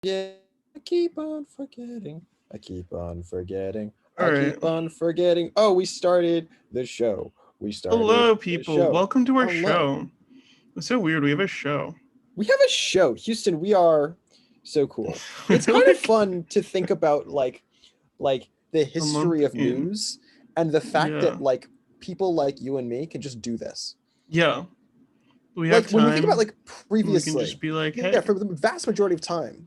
Yeah, I keep on forgetting. I keep on forgetting. All I right. keep on forgetting. Oh, we started the show. We started Hello, the people. show. Welcome to our Hello. show. It's so weird. We have a show. We have a show. Houston, we are so cool. It's kind of Like fun to think about like the a month history of in. news and the fact Yeah. that like people like you and me can just do this. Yeah. We have Like when you think about time. like We can previously, just be like, yeah, hey. for the vast majority of time,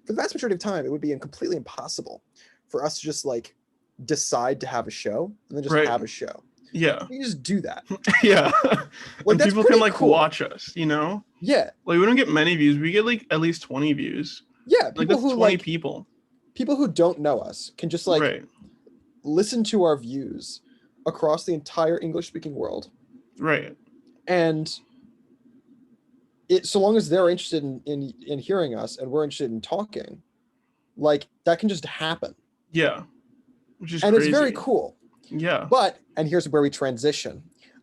it would be completely impossible for us to just like decide to have a show and then just Right. have a show. Yeah. You just do that. Yeah. Like And that's people can pretty like cool. watch us, you know? Yeah. Like we don't get many views. We get like at least 20 views. Yeah. Like that's 20 people. People who don't know us can just like Right. listen to our views across the entire English speaking world. Right. And it so long as they're interested in hearing us and we're interested in talking, like that can just happen. Yeah. Which is And it's very crazy. cool. Yeah. But, and here's where we transition.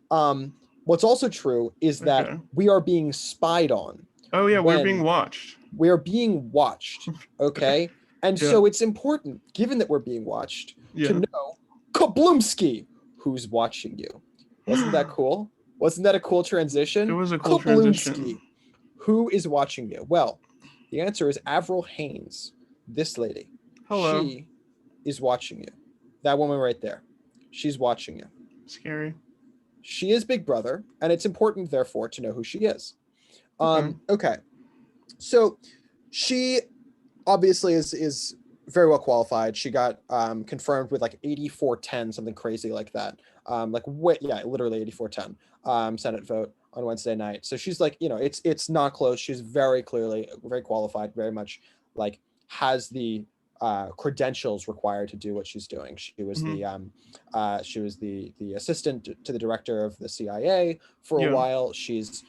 What's also true is that Okay. we are being spied on Oh yeah, we're being when watched. we are being watched. Okay. And Yeah. so it's important, given that we're being watched, to Yeah. know Kablumski, who's watching you. Wasn't that cool? Wasn't that a cool It transition? was a cool transition. Kablumski, who is watching you? Well, the answer is Avril Haines, this lady. Hello. She is watching you. That woman right there. She's watching you. Scary. She is Big Brother, and it's important, therefore, to know who she is. Okay. Okay. So she obviously is very well qualified. She got confirmed with like 8410, something crazy like that. Literally 8410 Senate vote on Wednesday night. So she's like, it's not close. She's very clearly very qualified, very much like has the credentials required to do what she's doing. Mm-hmm. She was the assistant to the director of the CIA for a Yeah. while. She's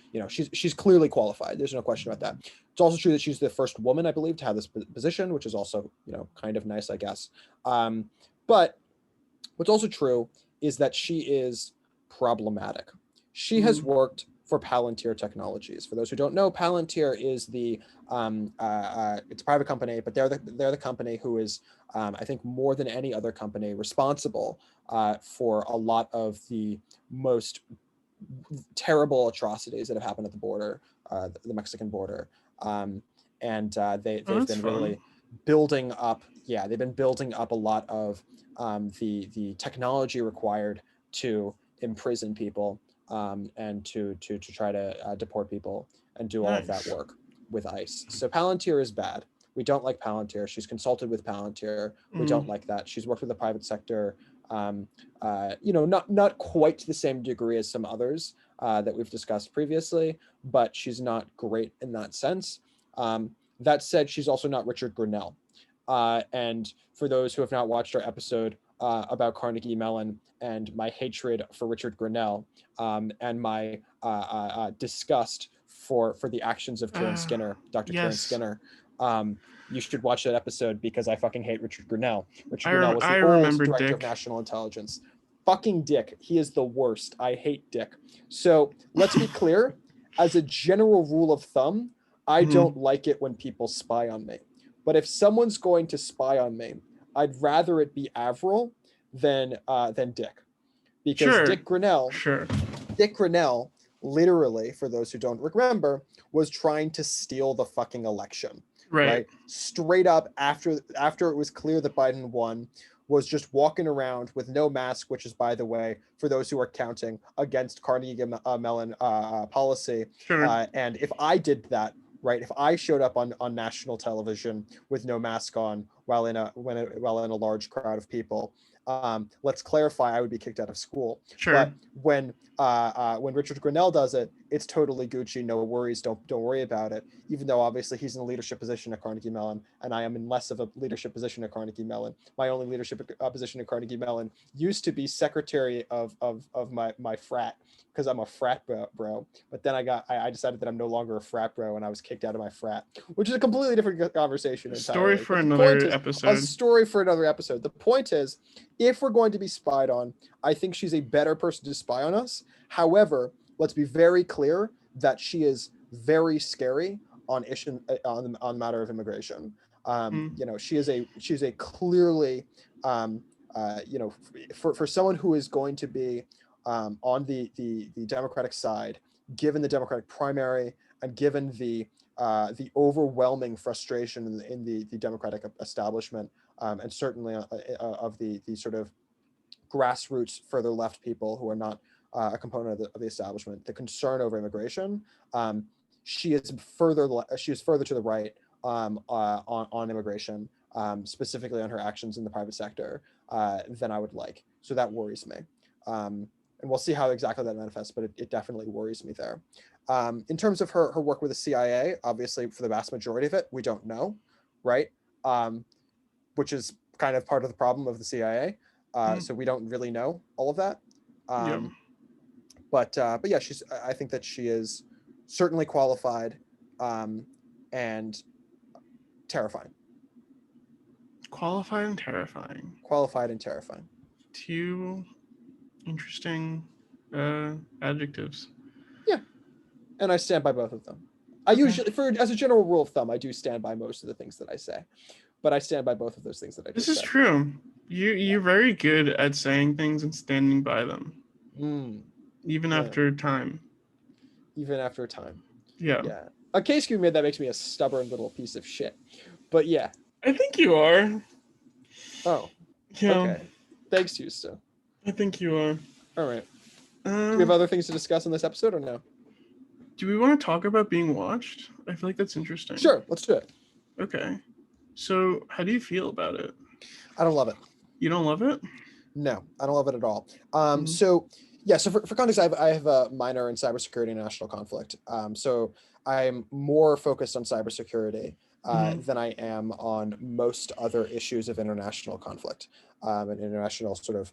clearly qualified. There's no question about that. It's also true that she's the first woman, I believe, to have this position, which is also kind of nice, I guess. But what's also true is that she is problematic. She has Mm-hmm. worked for Palantir Technologies. For those who don't know, Palantir is it's a private company, but they're the company who is, I think, more than any other company, responsible for a lot of the most terrible atrocities that have happened at the border, the Mexican border. Oh, They've that's been fun. really building up. Yeah, they've been building up a lot of the technology required to imprison people and to try to deport people and do all of that Nice. work with ICE. So Palantir is bad. We don't like Palantir. She's consulted with Palantir. We don't Mm. like that. She's worked with the private sector. Not quite to the same degree as some others that we've discussed previously, but she's not great in that sense. That said, she's also not Richard Grenell. And for those who have not watched our episode about Carnegie Mellon and my hatred for Richard Grenell and my disgust for the actions of Kieran Uh, Skinner, Dr. Kieran yes. Skinner, you should watch that episode because I fucking hate Richard Grenell. Richard I Grenell was I the old remember director of Dick. national intelligence. Fucking Dick. He is the worst. I hate Dick. So let's be clear. As a general rule of thumb, I Mm-hmm. don't like it when people spy on me. But if someone's going to spy on me, I'd rather it be Avril than Dick, because Sure. Sure. Dick Grenell, literally, for those who don't remember, was trying to steal the fucking election, Right. right? Straight up after it was clear that Biden won, was just walking around with no mask, which is, by the way, for those who are counting, against Carnegie Mellon policy. Sure. And if I did that, right, if I showed up on national television with no mask on while while in a large crowd of people, let's clarify, I would be kicked out of school. Sure. But when Richard Grenell does it, it's totally Gucci, no worries, don't worry about it. Even though obviously he's in a leadership position at Carnegie Mellon, and I am in less of a leadership position at Carnegie Mellon. My only leadership position at Carnegie Mellon used to be secretary of my frat, because I'm a frat bro. But then I decided that I'm no longer a frat bro, and I was kicked out of my frat, which is a completely different conversation Story entirely. for But the point another is, a episode. story for another episode. The point is, if we're going to be spied on, I think she's a better person to spy on us. However, let's be very clear that she is very scary on issue on the matter of immigration. You know, she's a clearly you know, for someone who is going to be on the Democratic side, given the Democratic primary and given the overwhelming frustration in the Democratic establishment, and certainly of the sort of grassroots further left people who are not a component of the establishment, the concern over immigration, she is further to the right on immigration, specifically on her actions in the private sector, than I would like. So that worries me. And we'll see how exactly that manifests, but it definitely worries me there. In terms of her work with the CIA, obviously for the vast majority of it, we don't know, right? Which is kind of part of the problem of the CIA. So we don't really know all of that. But yeah, I think that she is certainly qualified, and terrifying. Qualified and terrifying. Qualified and terrifying. Two interesting adjectives. Yeah, and I stand by both of them. I usually, as a general rule of thumb, I do stand by most of the things that I say, but I stand by both of those things that I just said. This is true. You're very good at saying things and standing by them. Even after time. Even after time. Yeah. Yeah. A case you made that makes me a stubborn little piece of shit. But yeah. I think you are. Oh. Yeah. Okay. Thanks, Houston. I think you are. All right. Do we have other things to discuss in this episode or no? Do we want to talk about being watched? I feel like that's interesting. Sure, let's do it. Okay. So, how do you feel about it? I don't love it. You don't love it? No, I don't love it at all. So for context, I have a minor in cybersecurity and international conflict. So I'm more focused on cybersecurity than I am on most other issues of international conflict and international sort of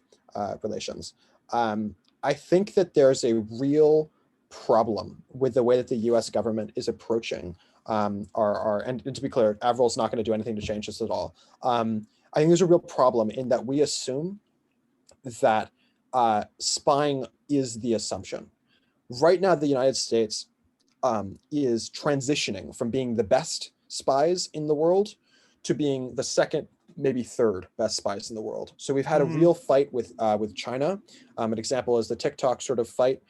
relations. I think that there's a real problem with the way that the U.S. government is approaching and to be clear, Avril's not going to do anything to change this at all. I think there's a real problem in that we assume that spying is the assumption. Right now, the United States is transitioning from being the best spies in the world to being the second, maybe third best spies in the world. So we've had a real fight with China. An example is the TikTok sort of fight,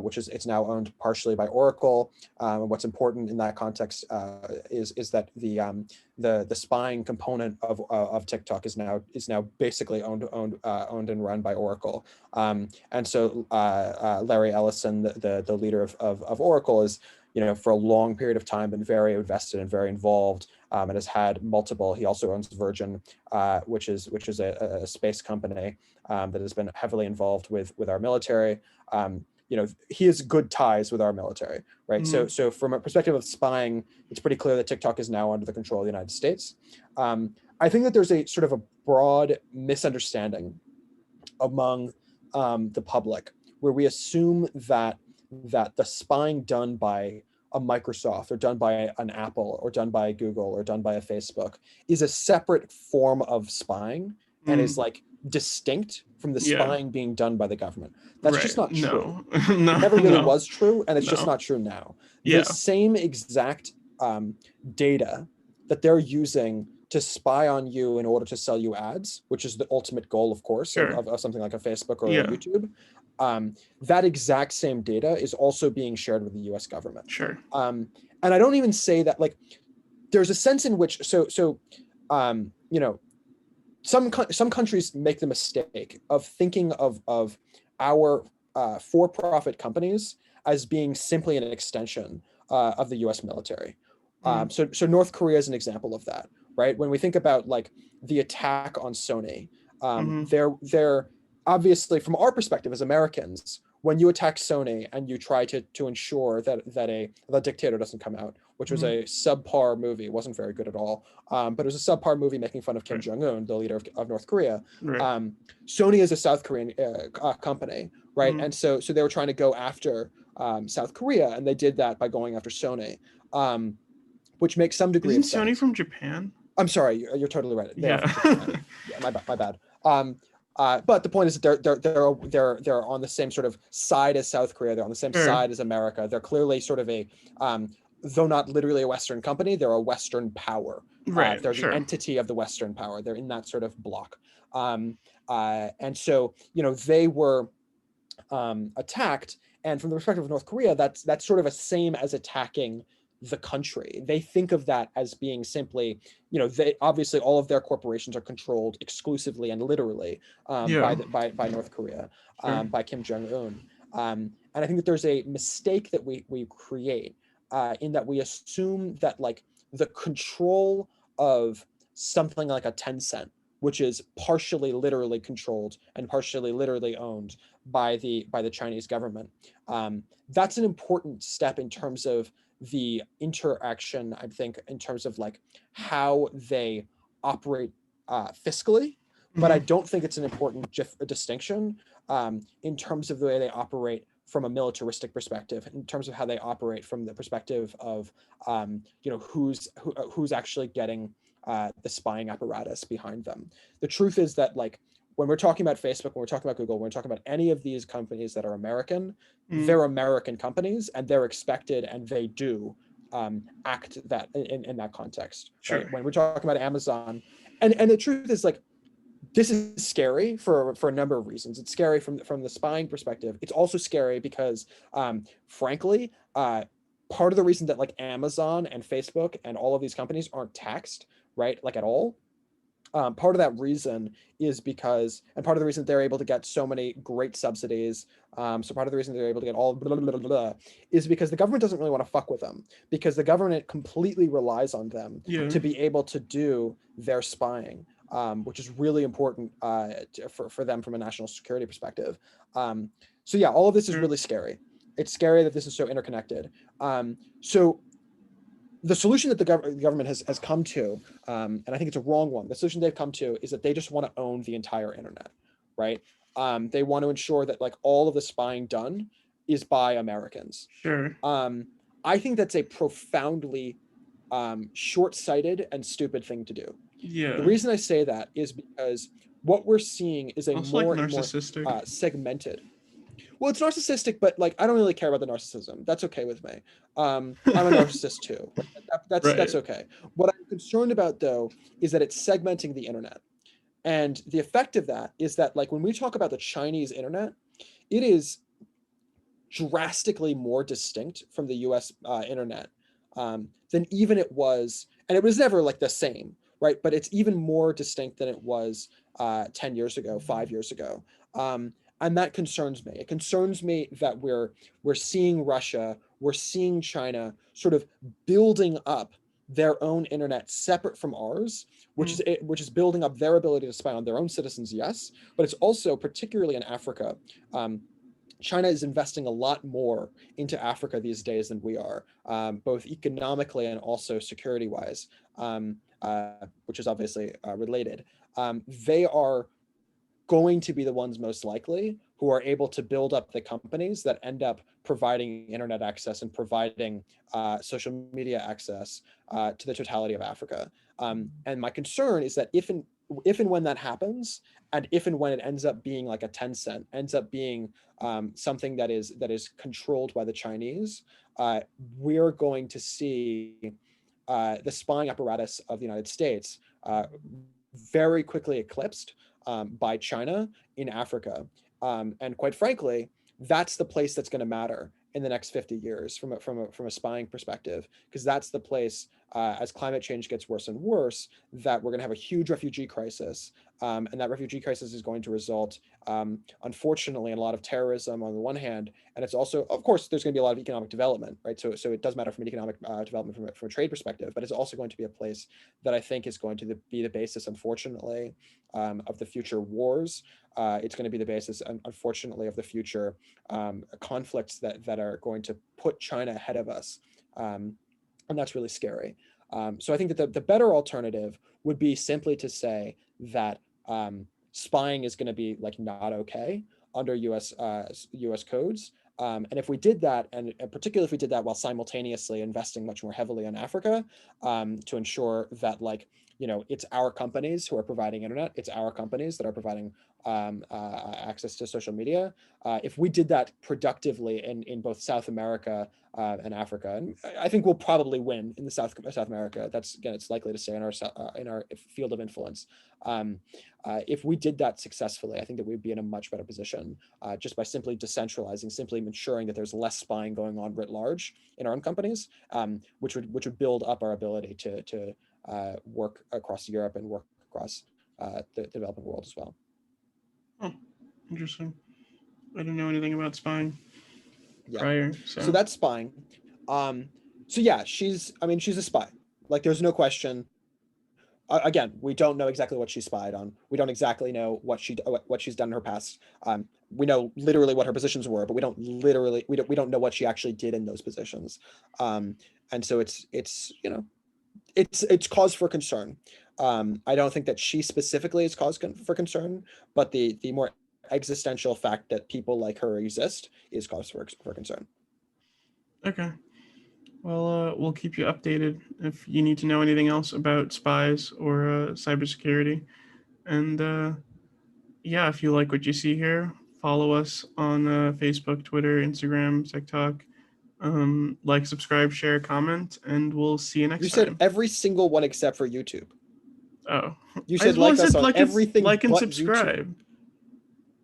which it's now owned partially by Oracle. And what's important in that context is that the spying component of TikTok is now basically owned and run by Oracle. And so Larry Ellison, the leader of Oracle, is, you know, for a long period of time been very invested and very involved, and has had multiple. He also owns Virgin, which is a space company that has been heavily involved with our military. You know, he has good ties with our military, right? So from a perspective of spying, it's pretty clear that TikTok is now under the control of the United States. I think that there's a sort of a broad misunderstanding among the public where we assume that the spying done by a Microsoft or done by an Apple or done by Google or done by a Facebook is a separate form of spying and is like distinct from the spying being done by the government. That's just not true. No. It never really was true, and it's just not true now. Yeah. The same exact data that they're using to spy on you in order to sell you ads, which is the ultimate goal, of course, of something like a Facebook or a YouTube. That exact same data is also being shared with the U.S. government. Sure. And I don't even say that, like, there's a sense in which, you know, some countries make the mistake of thinking of our for-profit companies as being simply an extension of the U.S. military. So North Korea is an example of that, right? When we think about like the attack on Sony, they're obviously, from our perspective as Americans, when you attack Sony and you try to ensure that The Dictator doesn't come out, which was a subpar movie, it wasn't very good at all, but it was a subpar movie making fun of Kim Jong-un, the leader of North Korea. Sony is a South Korean company, right? And so they were trying to go after South Korea, and they did that by going after Sony, which makes some degree of sense. Isn't Sony from Japan? I'm sorry, you're totally right. Yeah. Yeah, my bad. But the point is that they're on the same sort of side as South Korea. They're on the same side as America. They're clearly sort of a though not literally a Western company, they're a Western power. Right. They're the Sure. entity of the Western power. They're in that sort of block. And so, they were attacked. And from the perspective of North Korea, that's sort of a same as attacking the country. They think of that as being simply, they obviously all of their corporations are controlled exclusively and literally Yeah. by North Korea, Sure. by Kim Jong Un. And I think that there's a mistake that we create in that we assume that like the control of something like a Tencent, which is partially literally controlled and partially literally owned by the Chinese government. That's an important step in terms of the interaction, I think, in terms of like how they operate fiscally. But I Mm-hmm. don't think it's an important distinction in terms of the way they operate from a militaristic perspective, in terms of how they operate from the perspective of who's actually getting the spying apparatus behind them. The truth is that like when we're talking about Facebook, when we're talking about Google, when we're talking about any of these companies that are American, they're American companies and they're expected and they do act that in that context. Sure. Right? When we're talking about Amazon, and the truth is like this is scary for a number of reasons. It's scary from the spying perspective. It's also scary because frankly, part of the reason that like Amazon and Facebook and all of these companies aren't taxed, right, like at all, part of that reason is because, and part of the reason they're able to get so many great subsidies, so part of the reason they're able to get all blah, blah, blah, blah, is because the government doesn't really want to fuck with them, because the government completely relies on them to be able to do their spying, which is really important for them from a national security perspective. So yeah, all of this is really scary. It's scary that this is so interconnected. So the solution that the government has come to, and I think it's a wrong one, the solution they've come to is that they just want to own the entire internet, right? They want to ensure that like all of the spying done is by Americans. Sure. I think that's a profoundly short-sighted and stupid thing to do. Yeah. The reason I say that is because what we're seeing is a also more like and more narcissistic. segmented. Well, it's narcissistic, but like I don't really care about the narcissism. That's okay with me. I'm a narcissist too. That's okay. What I'm concerned about though is that it's segmenting the internet, and the effect of that is that like when we talk about the Chinese internet, it is drastically more distinct from the U.S. Internet than even it was, and it was never like the same, right? But it's even more distinct than it was 10 years ago, 5 years ago. And that concerns me. It concerns me that we're seeing Russia, we're seeing China sort of building up their own internet separate from ours, which is building up their ability to spy on their own citizens, yes, but it's also particularly in Africa. China is investing a lot more into Africa these days than we are, both economically and also security-wise, which is obviously related. They are going to be the ones most likely who are able to build up the companies that end up providing internet access and providing social media access to the totality of Africa. And my concern is that if and when that happens, and if and when it ends up being like a Tencent, ends up being something that is controlled by the Chinese, we're going to see the spying apparatus of the United States very quickly eclipsed by China in Africa. And quite frankly, that's the place that's going to matter in the next 50 years from a spying perspective, because that's the place, as climate change gets worse and worse, that we're going to have a huge refugee crisis. And that refugee crisis is going to result, unfortunately, in a lot of terrorism on the one hand, and it's also, of course, there's going to be a lot of economic development, right? So it does matter from an economic development from a trade perspective, but it's also going to be a place that I think is going to be the basis, unfortunately, of the future wars. It's going to be the basis, unfortunately, of the future conflicts that are going to put China ahead of us. And that's really scary. So I think that the better alternative would be simply to say that spying is going to be like not okay under US codes. And if we did that, and particularly if we did that while simultaneously investing much more heavily in Africa, to ensure that, like, it's our companies who are providing internet, it's our companies that are providing access to social media. If we did that productively in both South America and Africa, and I think we'll probably win in the South America. That's, again, it's likely to stay in our field of influence. If we did that successfully, I think that we'd be in a much better position, just by simply decentralizing, simply ensuring that there's less spying going on writ large in our own companies, which would build up our ability to work across Europe and work across the developing world as well. Oh, interesting. I didn't know anything about spying prior. So that's spying. So yeah, she's a spy. Like, there's no question. Again, we don't know exactly what she spied on. We don't exactly know what she's done in her past. We know literally what her positions were, but we don't know what she actually did in those positions. And so it's cause for concern. I don't think that she specifically is cause for concern, but the more existential fact that people like her exist is cause for concern. Okay. Well, we'll keep you updated if you need to know anything else about spies or cybersecurity. And yeah, if you like what you see here, follow us on Facebook, Twitter, Instagram, TikTok. Like, subscribe, share, comment, and we'll see you next time. You said every single one except for YouTube. Oh. You said like us on everything like and but subscribe. YouTube.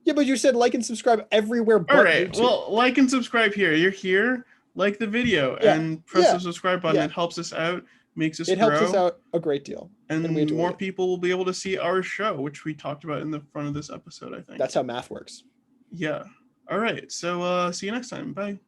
Yeah, but you said like and subscribe everywhere but YouTube. All right, well, like and subscribe here. You're here. Like the video and press the subscribe button. It helps us out, makes us grow. It helps us out a great deal. And more people will be able to see our show, which we talked about in the front of this episode, I think. That's how math works. Yeah. All right. So see you next time. Bye.